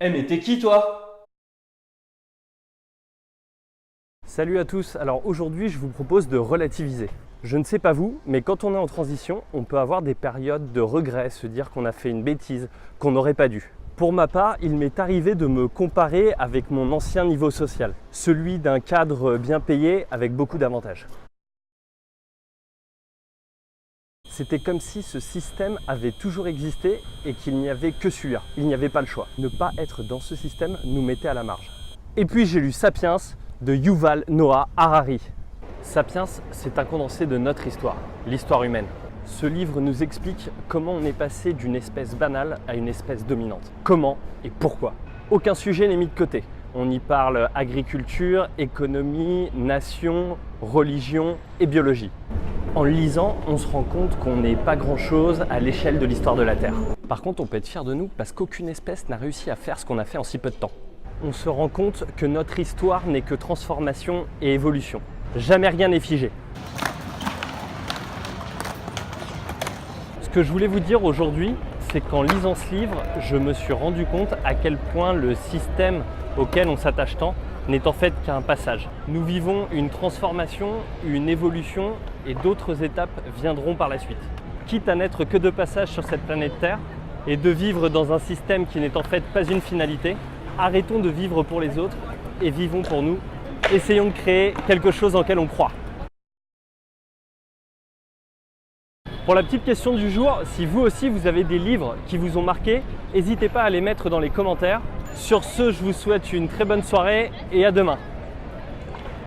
Eh mais t'es qui toi? Salut à tous, alors aujourd'hui je vous propose de relativiser. Je ne sais pas vous, mais quand on est en transition, on peut avoir des périodes de regret, se dire qu'on a fait une bêtise, qu'on n'aurait pas dû. Pour ma part, il m'est arrivé de me comparer avec mon ancien niveau social, celui d'un cadre bien payé avec beaucoup d'avantages. C'était comme si ce système avait toujours existé et qu'il n'y avait que celui-là. Il n'y avait pas le choix. Ne pas être dans ce système nous mettait à la marge. Et puis j'ai lu Sapiens de Yuval Noah Harari. Sapiens, c'est un condensé de notre histoire, l'histoire humaine. Ce livre nous explique comment on est passé d'une espèce banale à une espèce dominante. Comment et pourquoi. Aucun sujet n'est mis de côté. On y parle agriculture, économie, nation, religion et biologie. En le lisant, on se rend compte qu'on n'est pas grand-chose à l'échelle de l'histoire de la Terre. Par contre, on peut être fier de nous parce qu'aucune espèce n'a réussi à faire ce qu'on a fait en si peu de temps. On se rend compte que notre histoire n'est que transformation et évolution. Jamais rien n'est figé. Ce que je voulais vous dire aujourd'hui, c'est qu'en lisant ce livre, je me suis rendu compte à quel point le système auquel on s'attache tant n'est en fait qu'un passage. Nous vivons une transformation, une évolution et d'autres étapes viendront par la suite. Quitte à n'être que de passage sur cette planète Terre et de vivre dans un système qui n'est en fait pas une finalité, arrêtons de vivre pour les autres et vivons pour nous. Essayons de créer quelque chose en lequel on croit. Pour la petite question du jour, si vous aussi vous avez des livres qui vous ont marqué, n'hésitez pas à les mettre dans les commentaires. Sur ce, je vous souhaite une très bonne soirée et à demain.